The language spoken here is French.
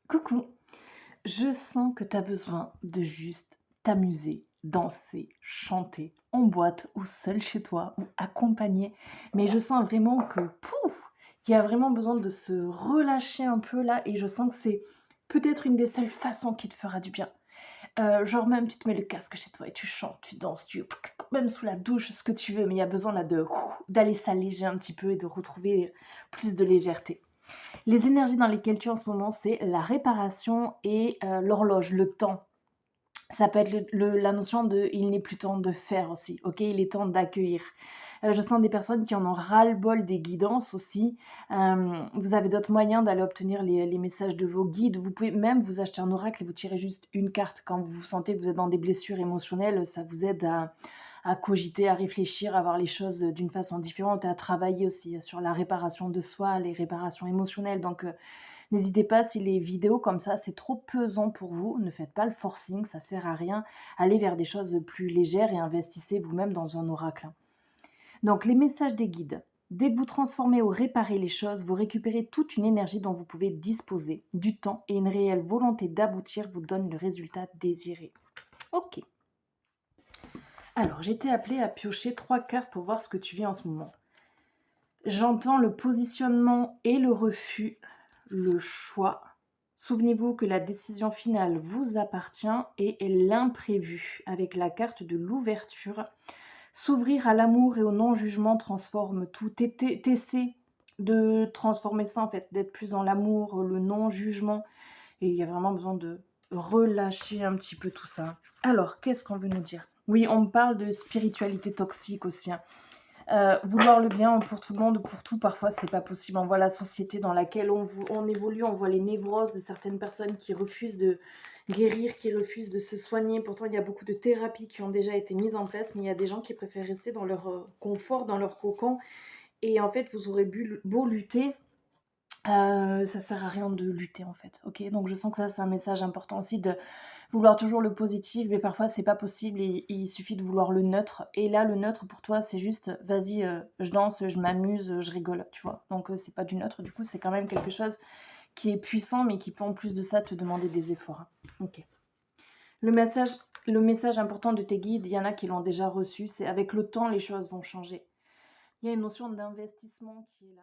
Coucou, je sens que tu as besoin de juste t'amuser, danser, chanter en boîte ou seul chez toi ou accompagné. Mais je sens vraiment que, pouf, il y a vraiment besoin de se relâcher un peu là et je sens que c'est peut-être une des seules façons qui te fera du bien. Genre même tu te mets le casque chez toi et tu chantes, tu danses, même sous la douche, ce que tu veux, mais il y a besoin là de d'aller s'alléger un petit peu et de retrouver plus de légèreté. Les énergies dans lesquelles tu es en ce moment, c'est la réparation et l'horloge, le temps. Ça peut être la notion de «il n'est plus temps de faire» aussi, OK? Il est temps d'accueillir. Je sens des personnes qui en ont ras-le-bol des guidances aussi. Vous avez d'autres moyens d'aller obtenir les messages de vos guides. Vous pouvez même vous acheter un oracle et vous tirez juste une carte. Quand vous sentez que vous êtes dans des blessures émotionnelles, ça vous aide à cogiter, à réfléchir, à voir les choses, d'une façon différente et à travailler aussi, sur la réparation de soi, les réparations émotionnelles. Donc, n'hésitez pas, si les vidéos comme ça, c'est trop pesant pour vous, ne faites pas le forcing, ça sert à rien. Allez vers des choses plus légères et investissez vous-même dans un oracle, hein. Donc les messages des guides. Dès que vous transformez ou réparez les choses, vous récupérez toute une énergie dont vous pouvez disposer. Du temps et une réelle volonté d'aboutir vous donne le résultat désiré. Ok. Alors, j'ai été appelée à piocher 3 cartes pour voir ce que tu vis en ce moment. J'entends le positionnement et le refus, le choix. Souvenez-vous que la décision finale vous appartient et l'imprévu avec la carte de l'ouverture. S'ouvrir à l'amour et au non-jugement transforme tout. T'essaies de transformer ça en fait, d'être plus dans l'amour, le non-jugement. Et il y a vraiment besoin de relâcher un petit peu tout ça. Alors, qu'est-ce qu'on veut nous dire? Oui, on me parle de spiritualité toxique aussi, hein. Vouloir le bien pour tout le monde, pour tout, parfois, c'est pas possible. On voit la société dans laquelle on évolue, on voit les névroses de certaines personnes qui refusent de guérir, qui refusent de se soigner. Pourtant, il y a beaucoup de thérapies qui ont déjà été mises en place, mais il y a des gens qui préfèrent rester dans leur confort, dans leur cocon. Et en fait, vous aurez beau lutter, ça sert à rien de lutter, en fait. Ok, donc je sens que ça, c'est un message important aussi de vouloir toujours le positif, mais parfois c'est pas possible et il suffit de vouloir le neutre. Et là, le neutre pour toi, c'est juste, vas-y, je danse, je m'amuse, je rigole, tu vois. Donc c'est pas du neutre, du coup, c'est quand même quelque chose qui est puissant, mais qui peut en plus de ça te demander des efforts, hein. Ok. Le message, le message important de tes guides, il y en a qui l'ont déjà reçu, c'est avec le temps, les choses vont changer. Il y a une notion d'investissement qui est là.